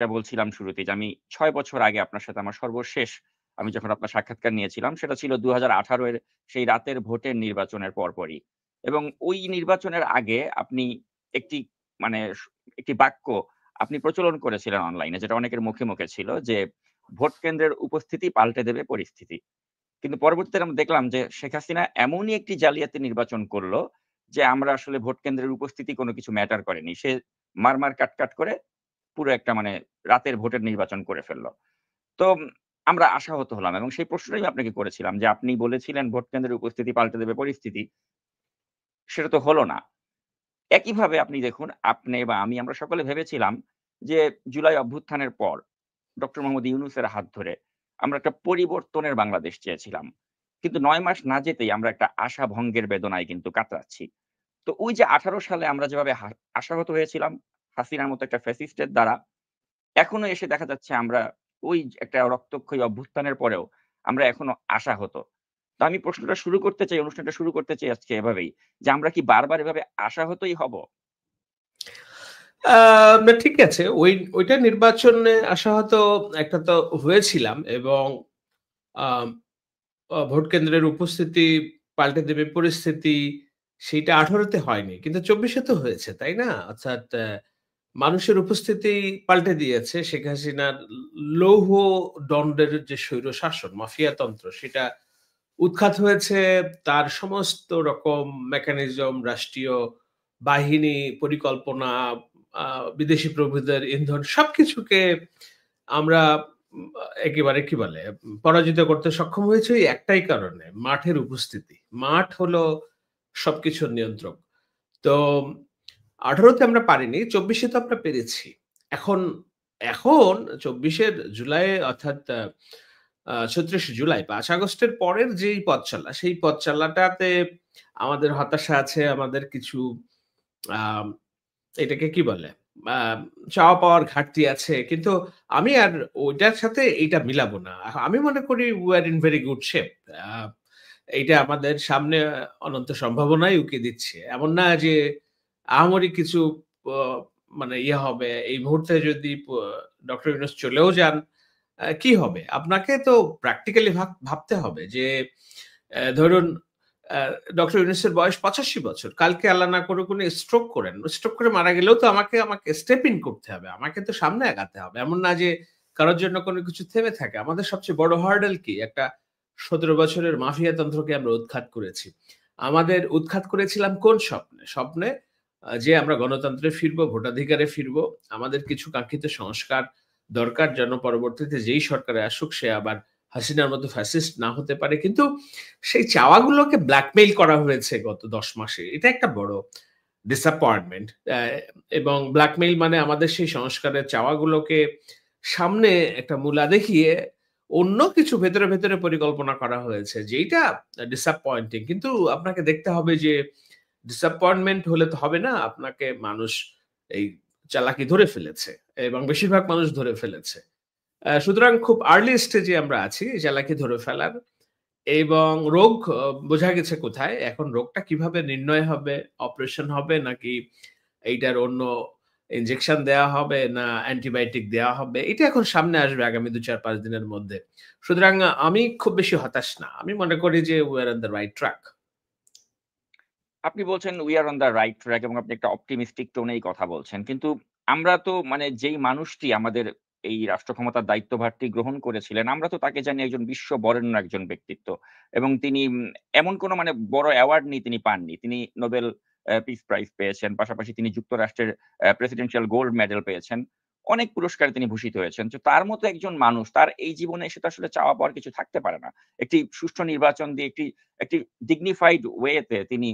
বলছিলাম শুরুতেই যে আমি ৬ বছর আগে আপনার সাথে আমার সর্বশেষ আমি যখন আপনার সাক্ষাৎকার নিয়েছিলাম সেটা ছিল ২০১৮ এর সেই রাতের ভোটের নির্বাচনের পরপরই। এবং ওই নির্বাচনের আগে আপনি একটি মানে একটি বাক্য আপনি প্রচলন করেছিলেন অনলাইনে যেটা অনেকের মুখে, মুখে ছিল যে, "ভোট কেন্দ্রের উপস্থিতি পাল্টে দেবে পরিস্থিতি।" কিন্তু পরবর্তীতে আমরা দেখলাম যে শেখ হাসিনা এমনই একটি জালিয়াতি নির্বাচন করল যে আমরা আসলে ভোট কেন্দ্রের উপস্থিতি কোনো কিছু ম্যাটার করেনি। সে মারমার কাট করে পুরো একটা মানে রাতের ভোটের নির্বাচন করে ফেলল। তো আমরা আশাহত হলাম এবং সেই প্রশ্নটাই আমি আপনাকে করেছিলাম যে আপনি বলেছিলেন ভোট কেন্দ্রের উপস্থিতি পাল্টে দেবে পরিস্থিতি। সেটা তো হলো না। একইভাবে আপনি দেখুন আপনি বা আমি আমরা সকলে ভেবেছিলাম যে জুলাই অভ্যুত্থানের পর ডক্টর মোহাম্মদ ইউনূসের হাত ধরে আমরা একটা পরিবর্তনের বাংলাদেশ চেয়েছিলাম। কিন্তু ৯ মাস না যেতেই আমরা একটা আশা ভঙ্গের বেদনায় কিন্তু কাতরাচ্ছি। তো ওই যে ১৮ সালে আমরা যেভাবে আশাহত হয়েছিলাম হাসিনার মতো একটা ফ্যাসিস্টের দ্বারা, এখনো এসে দেখা যাচ্ছে আমরা ওই যে একটা রক্তক্ষয়ী অভ্যুত্থানের পরেও আমরা এখনো আশাহত। তো আমি প্রশ্নটা শুরু করতে চাই, অনুষ্ঠানটা শুরু করতে চাই আজকে এভাবেই যে আমরা কি বারবার এভাবে আশাহতই হব? না ঠিক আছে। ওইটা নির্বাচনে আশাহত একটা তো হয়েছিলাম এবং আম ভোট কেন্দ্রের উপস্থিতি পাল্টে দেবে পরিস্থিতি সেইটা ১৮ তে হয়নি। কিন্তু ২৪ এ তো হয়েছে, তাই না? অর্থাৎ মানুষের উপস্থিতি পাল্টে দিয়েছে। শেখ হাসিনার লৌহ দণ্ডের যে স্বৈরশাসন, মাফিয়াতন্ত্র সেটা উৎখাত হয়েছে। তার সমস্ত রকম মেকানিজম, রাষ্ট্রীয় বাহিনী, পরিকল্পনা, আ বিদেশি প্রভুদের ইন্ধন সবকিছুকে আমরা একেবারে কি বলে পরাজিত করতে সক্ষম হয়েছে ওই একটাই কারণে, মাঠের উপস্থিতি। মাঠ হলো সবকিছুর নিয়ন্ত্রক। তো ১৮ তে আমরা পারিনি, ২৪ এ তো আমরা পেরেছি। এখন এখন ২৪ এর জুলাই অর্থাৎ ৩৬ জুলাই ৫ আগস্টের পরের যেই পথ চলা, সেই পথ চলাটাতে আমাদের হতাশা আছে, আমাদের কিছু আম এটাকে কি বলে? আ চাওয়া পাওয়ার ঘাটতি আছে। কিন্তু আমি আর ওইটার সাথে এইটা মিলাবো না। আমি মনে করি we are in very good shape. আ এইটা আমাদের সামনে অনন্ত সম্ভাবনাই উকি দিচ্ছে। এমন না যে আহামরি কিছু প মানে ইয়ে হবে। এই মুহূর্তে যদি ডক্টর ইউনূস চলেও যান, কি হবে? আপনাকে তো প্র্যাকটিক্যালি ভাবতে হবে যে ধরুন আ ডক্টর ইউনূসের বয়স ৮৫ বছর। কালকে আল্লাহ না করুক উনি স্ট্রোক করেন। স্ট্রোক করে মারা গেলেও তো আমাকে স্টেপ ইন করতে হবে। আমাকে তো সামনে আগাতে হবে। এমন না যে কারোর জন্য কোনো কিছু থেমে থাকে। আমাদের সবচেয়ে বড় হার্ডল কি? একটা ১৭ বছরের মাফিয়াতন্ত্রকে আমরা উৎখাত করেছি। আমাদের উৎখাত করেছিলাম কোন স্বপ্নে? স্বপ্নে যে আমরা গণতন্ত্রে ফিরবো, ভোটাধিকারে ফিরবো। আমাদের কিছু কাঙ্ক্ষিত সংস্কার দরকার যেন পরবর্তীতে যেই সরকারে আসুক সে আবার হাসিনার মতো ফ্যাসিস্ট না হতে পারে। কিন্তু সেই চাওয়াগুলোকে ব্ল্যাকমেইল করা হয়েছে গত ১০ মাসে। এটা একটা বড় ডিসঅ্যাপয়েন্টমেন্ট। এবং ব্ল্যাকমেইল মানে আমাদের সেই সংস্কারের চাওয়াগুলোকে সামনে একটা মূলা দেখিয়ে অন্য কিছু ভেতরে পরিকল্পনা করা হয়েছে। যেইটা ডিসঅ্যাপয়েন্টিং। কিন্তু আপনাকে দেখতে হবে যে ডিসঅ্যাপয়েন্টমেন্ট হলে তো হবে না। আপনাকে মানুষ এই চালাকি ধরে ফেলেছে এবং বেশিরভাগ মানুষ ধরে ফেলেছে। সুতরাং খুব আর্লি স্টেজে আমরা আছি এই চালাকি ধরে ফেলার। এবং রোগ বোঝা গেছে কোথায়। এখন রোগটা কিভাবে নির্ণয় হবে? অপারেশন হবে নাকি এইটার অন্য ইনজেকশন দেয়া হবে না অ্যান্টিবায়োটিক দেয়া হবে? এটা এখন সামনে আসবে আগামী ২, ৪, ৫ দিনের মধ্যে। সুতরাং আমি খুব বেশি হতাশ না। আমি মনে করি যে we are on the right track. আপনি বলছেন "We are on the right track" এবং আপনি একটা অপটিমিস্টিক টোনেই কথা বলছেন। কিন্তু আমরা তো মানে যেই মানুষটি আমাদের এই রাষ্ট্র ক্ষমতার দায়িত্বভারটি গ্রহণ করেছিলেন, আমরা তো তাকে জানি একজন বিশ্ব বরেণ্য একজন ব্যক্তিত্ব। এবং তিনি এমন কোনো মানে বড় অ্যাওয়ার্ড তিনি পাননি। তিনি নোবেল পিস প্রাইজ পেয়েছেন। পাশাপাশি তিনি যুক্তরাষ্ট্রের প্রেসিডেন্সিয়াল গোল্ড মেডেল পেয়েছেন। অনেক পুরস্কারে তিনি ভূষিত হয়েছেন। তো তার মতো একজন মানুষ তার এই জীবনে এসে তো আসলে চাওয়া পাওয়ার কিছু থাকতে পারে না। একটি সুষ্ঠু নির্বাচন দিয়ে একটি ডিগনিফাইড ওয়েতে তিনি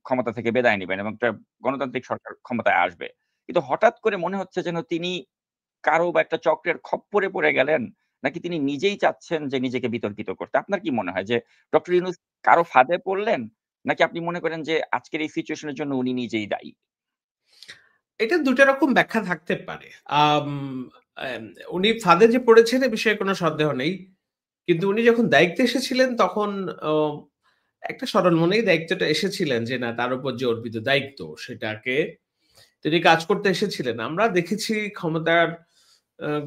ক্ষমতা থেকে বিদায় নিবেন এবং একটা গণতান্ত্রিক সরকার ক্ষমতায় আসবে। কিন্তু হঠাৎ করে মনে হচ্ছে যেন তিনি কারো বা একটা চক্রের খপ্পরে পড়ে গেলেন, নাকি তিনি নিজেই চাচ্ছেন যে নিজেকে বিতর্কিত করতে? আপনার কি মনে হয় যে ডক্টর ইউনূস কারো ফাঁদে পড়লেন? নাকি আপনি মনে করেন যে আজকের এই সিচুয়েশন এর জন্য উনি নিজেই দায়ী? এটা ২ টা রকম ব্যাখ্যা থাকতে পারে। আম এম উনি ফাঁদে যে পড়েছেন এ বিষয়ে কোনো সন্দেহ নেই। কিন্তু উনি যখন দায়িত্বে এসেছিলেন তখন অ একটা সরল মনেই দায়িত্বটা এসেছিলেন যে না তার উপর যে অর্পিত দায়িত্ব সেটাকে তিনি কাজ করতে এসেছিলেন। আমরা দেখেছি ক্ষমতার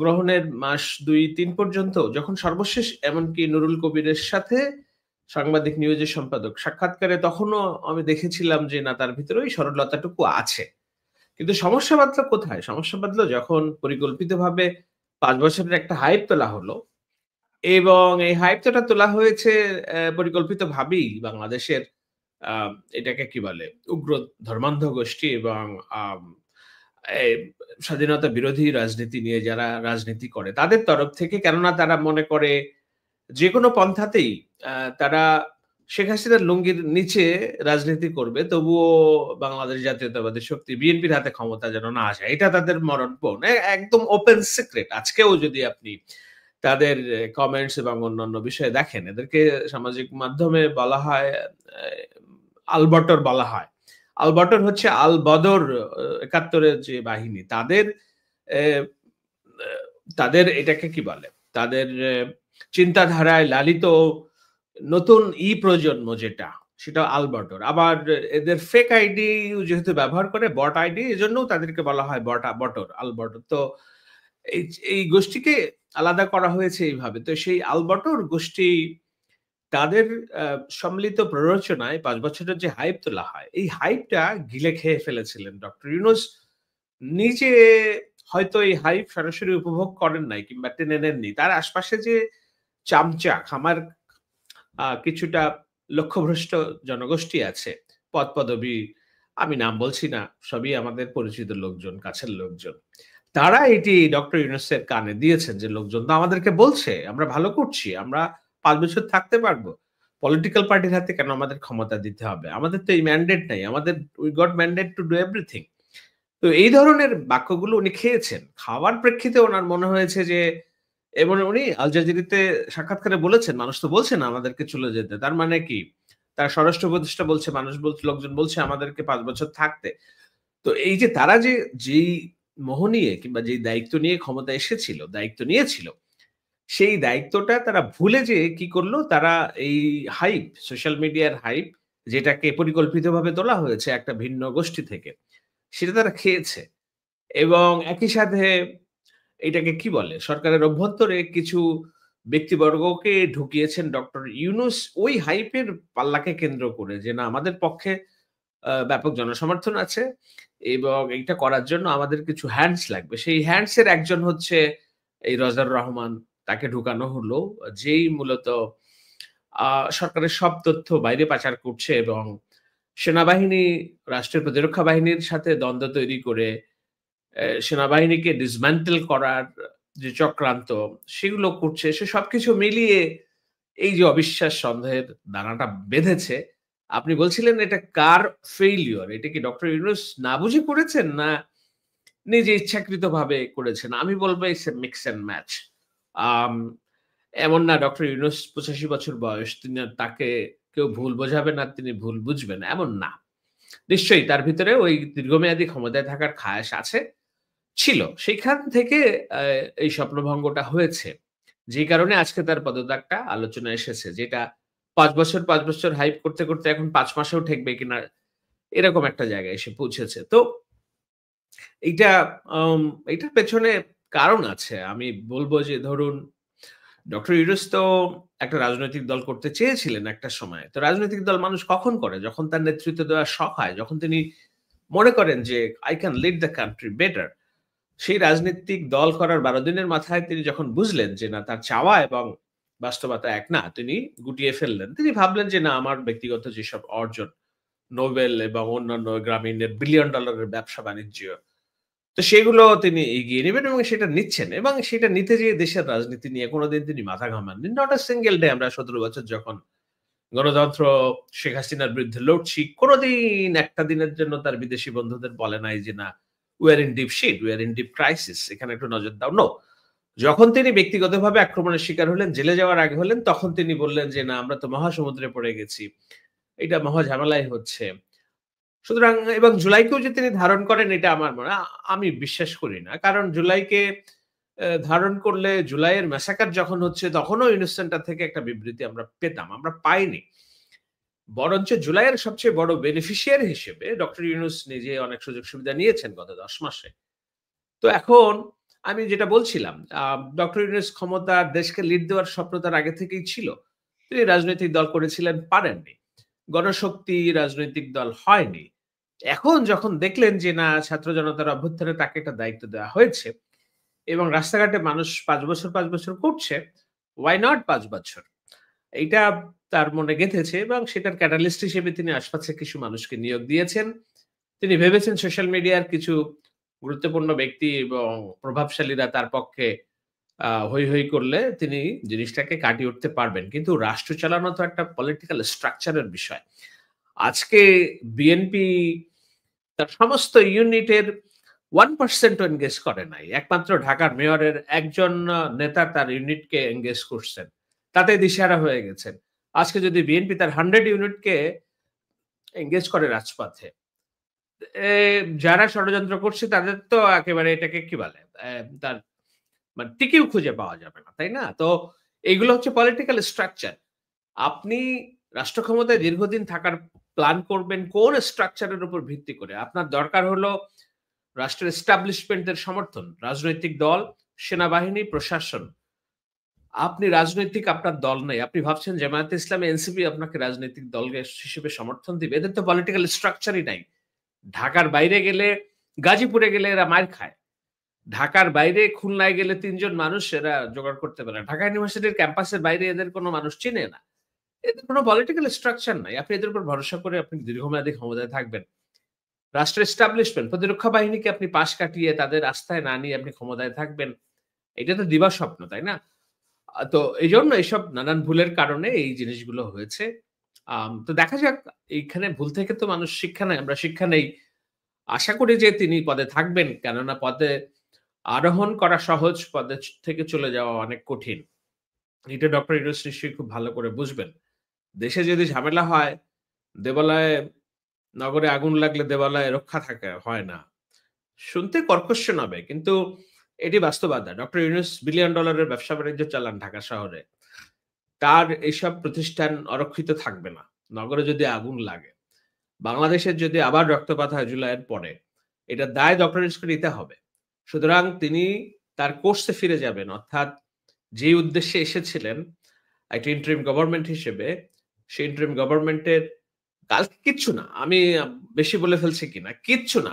গ্রহণের মাস ২-৩ পর্যন্ত যখন সর্বশেষ এমনকি নুরুল কবিরের সাথে সাংবাদিক নিউজের সম্পাদক সাক্ষাৎকারে তখনও আমি দেখেছিলাম যে না তার ভিতরে ওই সরলতাটুকু আছে। কিন্তু সমস্যা বাধলো কোথায়? সমস্যা বাধলো যখন পরিকল্পিতভাবে ৫ বছরের একটা হাইপ তোলা হলো এবং এই হাইপটা তোলা হয়েছে পরিকল্পিতভাবেই বাংলাদেশের আ এটাকে কি বলে? উগ্র ধর্মান্ধ গোষ্ঠী এবং আম এই স্বাধীনতা বিরোধী রাজনীতি নিয়ে যারা রাজনীতি করে তাদের তরফ থেকে কেননা তারা মনে করে যেকোনো পন্থাতেই তারা শেখ হাসিনার লুঙ্গির নিচে রাজনীতি করবে তবুও বাংলাদেশ জাতীয়তাবাদী শক্তি বিএনপির হাতে ক্ষমতা যেন না আসে। এটা তাদের মরণপণ। একদম ওপেন সিক্রেট। আজকেও যদি আপনি তাদের কমেন্টস এবং অন্যান্য বিষয়ে দেখেন, এদেরকে সামাজিক মাধ্যমে বলা হয় আলবটর বলা হয়। আলবটর হচ্ছে আল বদর ৭১ এর যে বাহিনী তাদের এ এ তাদের এটাকে কি বলে? তাদের চিন্তাধারায় লালিত নতুন প্রজন্ম যেটা সেটা আলবটর। আবার এদের ফেক আইডি যেহেতু ব্যবহার করে বট আইডি এজন্যও তাদেরকে বলা হয় বটর, আলবটর। তো এই এই গোষ্ঠীকে আলাদা করা হয়েছে এইভাবে। তো সেই আলবটর গোষ্ঠী তাদের আ সম্মিলিত প্ররোচনায় ৫ বছরের যে হাইপ তোলা হয়, এই হাইপটা গিলে খেয়ে ফেলেছিলেন ডক্টর ইউনূস নিজে হয়তো এই হাইপ সরাসরি উপভোগ করেন নাই কিংবা টেনে নেননি। তার আশপাশে যে চামচা, খামার কিছুটা লক্ষ্যভ্রষ্ট জনগোষ্ঠী আছে, পদপদবী আমি নাম বলছি না, সবই আমাদের পরিচিত লোকজন, কাছের লোকজন। তারা এটি ডক্টর ইউনূসের কানে দিয়েছেন যে লোকজন তো আমাদেরকে বলছে, আমরা ভালো করছি, আমরা ৫ বছর থাকতে পারবো। পলিটিক্যাল পার্টির হাতে কেন আমাদের ক্ষমতা দিতে হবে? আমাদের তো এই ম্যান্ডেট নাই। আমাদের we got mandate to do everything. তো এই ধরনের বাক্যগুলো উনি খেয়েছেন। খাওয়ার প্রেক্ষিতে উনার মনে হয়েছে যে এবং উনি আল জাজিরাতে সাক্ষাৎকারে বলেছেন, মানুষ তো বলছে না আমাদেরকে চলে যেতে। তার মানে কি? তার স্বরাষ্ট্র উপদেষ্টা বলছে, মানুষ বলছে, লোকজন বলছে আমাদেরকে ৫ বছর থাকতে। তো এই যে তারা যেই মোহ নিয়ে কিংবা যেই দায়িত্ব নিয়ে ক্ষমতায় এসেছিল, দায়িত্ব নিয়েছিল, সেই দায়িত্বটা তারা ভুলে যেয়ে কি করলো? তারা এই হাইপ, সোশ্যাল মিডিয়ার হাইপ যেটাকে পরিকল্পিতভাবে তোলা হয়েছে একটা ভিন্ন গোষ্ঠী থেকে, সেটা তারা খেয়েছে। এবং একই সাথে এটাকে কি বলে? সরকারের অভ্যন্তরে কিছু ব্যক্তিবর্গকে ঢুকিয়েছেন ডক্টর ইউনূস ওই হাইপের পাল্লাকে কেন্দ্র করে যে, না আমাদের পক্ষে ব্যাপক জনসমর্থন আছে এবং এইটা করার জন্য আমাদের কিছু হ্যান্ডস লাগবে। সেই হ্যান্ডস এর একজন হচ্ছে এই রজার রহমান। তাকে ঢুকানো হলো। যেই মূলত আ সরকারের সব তথ্য বাইরে পাচার করছে এবং সেনাবাহিনী, রাষ্ট্রের প্রতিরক্ষা বাহিনীর সাথে দ্বন্দ্ব তৈরি করে সেনাবাহিনীকে ডিসম্যান্টেল করার যে চক্রান্ত সেগুলো করছে। সে সবকিছু মিলিয়ে এই যে অবিশ্বাস সন্দেহের দানাটা বেঁধেছে, আপনি বলছিলেন এটা কার ফেইলিউর? এটা কি ডক্টর ইউনূস না বুঝে করেছেন না নিজে ইচ্ছাকৃতভাবে করেছেন? আমি বলব it's a mix and match. Um এমন না ডক্টর ইউনূস ৮৫ বছর বয়স। তাকে কেউ ভুল বোঝাবে না, তিনি ভুল বুঝবেন, এমন না। নিশ্চয়ই তার ভিতরে ওই দীর্ঘমেয়াদী ক্ষমতায় থাকার খায়েশ আছে, ছিল। সেইখান থেকে এই স্বপ্নভঙ্গটা হয়েছে। যে কারণে আজকে তার পদত্যাগটা আলোচনায় এসেছে। যেটা ৫ বছর হাইপ করতে, করতে এখন ৫ মাসেও ঠেকবে কিনা এরকম একটা জায়গায় এসে পৌঁছেছে। তো এইটা আম এইটার পেছনে কারণ আছে। আমি বলব যে ধরুন ডক্টর ইউনূস তো একটা রাজনৈতিক দল করতে চেয়েছিলেন একটা সময়। তো রাজনৈতিক দল মানুষ কখন করে? যখন তার নেতৃত্ব দেওয়ার শখ হয়, যখন তিনি মনে করেন যে I can lead the country better. সেই রাজনৈতিক দল করার ১২ দিনের মাথায় তিনি যখন বুঝলেন যে না তার চাওয়া এবং বাস্তবতা এক না, তিনি গুটিয়ে ফেললেন। তিনি ভাবলেন যে না আমার ব্যক্তিগত যেসব অর্জন, নোবেল এবং অন্যান্য গ্রামীণের বিলিয়ন ডলারের ব্যবসা-বাণিজ্য, তো সেগুলো তিনি এগিয়ে নিবেন এবং সেটা নিচ্ছেন এবং সেটা নিতে যেয়ে দেশের রাজনীতি নিয়ে কোনদিন তিনি মাথা ঘামাননি। নট আ সিঙ্গল ডে আমরা ১৭ বছর যখন গণতন্ত্র শেখ হাসিনার বিরুদ্ধে লড়ছি, কোনদিন একটা দিনের জন্য তার বিদেশি বন্ধুদের বলে নাই যে না we are in deep shit, we are in deep crisis, এখানে একটু নজর দাও। নো। যখন তিনি ব্যক্তিগতভাবে আক্রমণের শিকার হলেন, জেলে যাওয়ার আগে হলেন, তখন তিনি বললেন যে না আমরা তো মহাসমুদ্রে পড়ে গেছি। এটা মহা ঝামেলাই হচ্ছে। সুতরাং এবং জুলাইকেও যে তিনি ধারণ করেন এটা আমার আমি বিশ্বাস করি না। কারণ জুলাইকে ধারণ করলে জুলাইয়ের ম্যাসাকার যখন হচ্ছে তখনও ইউনূস সেন্টার থেকে একটা বিবৃতি আমরা পেতাম। আমরা পাইনি। বরঞ্চ জুলাইয়ের সবচেয়ে বড় বেনিফিশিয়ারি হিসেবে ডক্টর ইউনূস নিজে অনেক সুযোগ সুবিধা নিয়েছেন গত ১০ মাসে। তো এখন আমি যেটা বলছিলাম ডক্টর ইউনূস ক্ষমতা দেশকে লিড দেওয়ার স্বপ্ন তার আগে থেকেই ছিল। তিনি রাজনৈতিক দল করেছিলেন, পারেননি। গণশক্তি রাজনৈতিক দল হয়নি। এখন যখন দেখলেন যে না ছাত্র জনতার অভ্যুত্থানে তাকে একটা দায়িত্ব দেওয়া হয়েছে এবং রাস্তাঘাটে মানুষ ৫ বছর ৫ বছর করছে, why not ৫ বছর? এইটা তার মনে গেঁথেছে এবং সেটার ক্যাটালিস্ট হিসেবে তিনি আশপাশের কিছু মানুষকে নিয়োগ দিয়েছেন। তিনি ভেবেছেন সোশ্যাল মিডিয়ার কিছু গুরুত্বপূর্ণ ব্যক্তি এবং প্রভাবশালীরা তার পক্ষে হৈ, হৈ করলে তিনি জিনিসটাকে কাটিয়ে উঠতে পারবেন। কিন্তু রাষ্ট্র চালানো তো একটা পলিটিক্যাল স্ট্রাকচার এর বিষয়। আজকে বিএনপি তার সমস্ত ইউনিটের 1% ও এনগেজ করে নাই। একমাত্র ঢাকার মেয়রের একজন নেতা তার ইউনিটকে এনগেজ করছেন। তাতে দিশেহারা হয়ে গেছেন। আজকে যদি বিএনপি তার 100 ইউনিটকে এনগেজ করে রাজপথে, যারা ষড়যন্ত্র করছে তাদের তো একেবারে এটাকে কি বলে? তার মানে টিকিও খুঁজে পাওয়া যাবে না, তাই না? তো এইগুলো হচ্ছে পলিটিক্যাল স্ট্রাকচার। আপনি রাষ্ট্র ক্ষমতায় দীর্ঘদিন থাকার প্ল্যান করবেন কোন স্ট্রাকচারের উপর ভিত্তি করে? আপনার দরকার হলো রাষ্ট্রের এস্টাবলিশমেন্টের সমর্থন, রাজনৈতিক দল, সেনাবাহিনী, প্রশাসন। আপনি রাজনৈতিক আপনার দল নেই। আপনি ভাবছেন জামায়াতে ইসলামী, এনসিপি আপনাকে রাজনৈতিক দল হিসেবে সমর্থন দিবে। এদের তো পলিটিক্যাল স্ট্রাকচারই নাই। ঢাকার বাইরে গেলে, গাজীপুরে গেলে এরা মাইর খায়। ঢাকার বাইরে খুলনায় গেলে ৩ জন মানুষ এরা জোগাড় করতে পারে। ঢাকা ইউনিভার্সিটির ক্যাম্পাসের বাইরে এদের কোনো মানুষ চিনে না। এদের কোনো পলিটিক্যাল স্ট্রাকচার নাই। আপনি এদের উপর ভরসা করে আপনি দীর্ঘমেয়াদী ক্ষমতায় থাকবেন। রাষ্ট্রের এস্টাবলিশমেন্ট, প্রতিরক্ষা বাহিনীকে আপনি পাশ কাটিয়ে তাদের আস্থায় না নিয়ে আপনি ক্ষমতায় থাকবেন। এটা তো দিবাস্বপ্ন, তাই না? তো এইজন্য এইসব নানান ভুলের কারণে এই জিনিসগুলো হয়েছে। তো দেখা যাক, এইখানে ভুল থেকে তো মানুষ শিক্ষা নেয়। আমরা শিক্ষা নেই। আশা করি যে তিনি পদে থাকবেন। কেননা পদে আরোহণ করা সহজ, পদে থেকে চলে যাওয়া অনেক কঠিন। এটা ডক্টর ইউনূস নিশ্চয়ই খুব ভালো করে বুঝবেন। দেশে যদি ঝামেলা হয়, দেবালয়ে নগরে আগুন লাগলে দেবালয়ে রক্ষা হয় না। শুনতে কর্কশ শোনাবে কিন্তু এটি বাস্তবতা। ডক্টর ইউনূস বিলিয়ন ডলারের ব্যবসা-বাণিজ্য চালান ঢাকা শহরে। তার এইসব প্রতিষ্ঠান অরক্ষিত থাকবে না। নগরে যদি আগুন লাগে। বাংলাদেশের যদি আবার রক্তপাত হয় জুলাইয়ের পরে, এটার দায় ডক্টর ইউনূসকে নিতে হবে। সুতরাং তিনি তার কোর্সে ফিরে যাবেন। অর্থাৎ যে উদ্দেশ্যে এসেছিলেন একটা ইন্টারিম গভর্নমেন্ট হিসেবে, সেই ইন্টারিম গভর্নমেন্টের কালকে কিচ্ছু না। আমি বেশি বলে ফেলছি কিনা? কিচ্ছু না।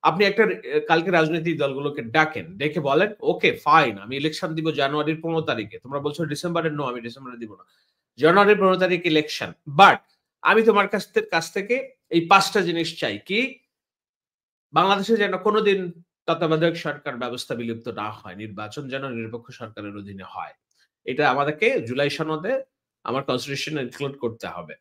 আপনি একটা কালকে রাজনৈতিক দলগুলোকে ডাকেন। ডেকে বলেন, "ওকে ফাইন, আমি ইলেকশন দিব জানুয়ারির ১৫ তারিখে। তোমরা বলছো ডিসেম্বরের, নো আমি ডিসেম্বরে দিব না। জানুয়ারির ১৫ তারিখ ইলেকশন। বাট আমি তোমার কাছ থেকে এই ৫ টা জিনিস চাই। কি? বাংলাদেশে যেন কোনদিন তত্ত্বাবধায়ক সরকার ব্যবস্থা বিলুপ্ত না হয়। নির্বাচন যেন নিরপেক্ষ সরকারের অধীনে হয়। এটা আমাদেরকে জুলাই সনদে আমার কনস্টিটিউশন এ ইনক্লুড করতে হবে।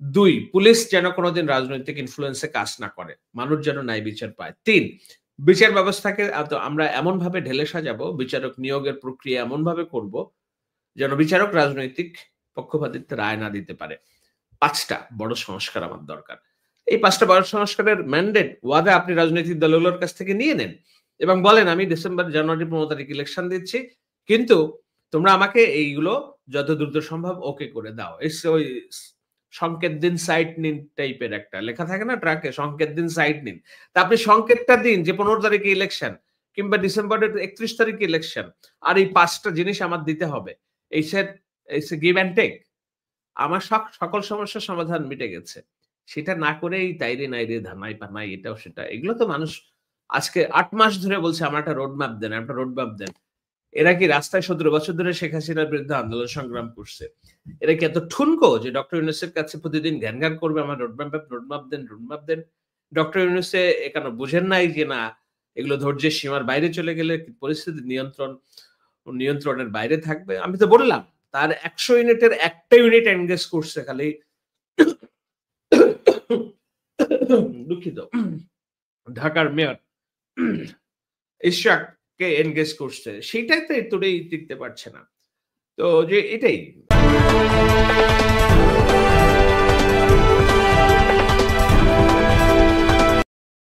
২ পুলিশ যেন কোনদিন রাজনৈতিক ইনফ্লুয়েন্স এ কাজ না করে। মানুষ যেন ন্যায় বিচার পায়। ৩ বিচার ব্যবস্থাকে আমরা এমনভাবে ঢেলে সাজাবো, বিচারক নিয়োগের প্রক্রিয়া এমনভাবে করব, যেন বিচারক রাজনৈতিক পক্ষপাতিত্বের রায় না দিতে পারে। ৫ টা বড় সংস্কার আমার দরকার। এই ৫ টা বড় সংস্কারের ম্যান্ডেট ওয়াদা আপনি রাজনৈতিক দলগুলোর কাছ থেকে নিয়ে নেন এবং বলেন, "আমি জানুয়ারি ১৫ তারিখ ইলেকশন দিচ্ছি। কিন্তু তোমরা আমাকে এইগুলো যত দ্রুত সম্ভব ওকে করে দাও।" ওই সংকেত দিন, সাইট নিন টাইপের একটা লেখা থাকে না ট্রাকে, সংকেত দিন, সাইট নিন। তা আপনি সংকেতটা দিন যে ১৫ তারিখে ইলেকশন কিংবা ডিসেম্বরের ৩১ তারিখে ইলেকশন। আর এই ৫ টা জিনিস আমার দিতে হবে। এই সেট গিভ অ্যান্ড টেক। আমার সকল সমস্যার সমাধান মিটে গেছে। সেটা না করেই তাইরে নাইরে ধানাই পানাই এটাও সেটা। এগুলো তো মানুষ আজকে ৮ মাস ধরে বলছে আমার একটা রোড ম্যাপ দেন, একটা রোড ম্যাপ দেন। এরা কি রাস্তায় ১৭ বছর ধরে শেখ হাসিনার বিরুদ্ধে আন্দোলন সংগ্রাম করছে? এরা কি এত ঠুনকো যে ডক্টর ইউনূসের কাছে প্রতিদিন জ্ঞান করবে আমার রোড ম্যাপ দেন, রোড ম্যাপ দেন। ডক্টর ইউনূসে কেন বুঝেন নাই যে না এগুলো ধৈর্যের সীমার বাইরে চলে গেলে পরিস্থিতি নিয়ন্ত্রণের বাইরে থাকবে? আমি তো বললাম তার ১০০ ইউনিটের একটা ইউনিট এনগেজ করছে খালি দুঃখিত ঢাকার মেয়র ইশরাককে এনগেজ করছে। সেটাই তো এতটাই টিকতে পারছে না। তো যে এটাই।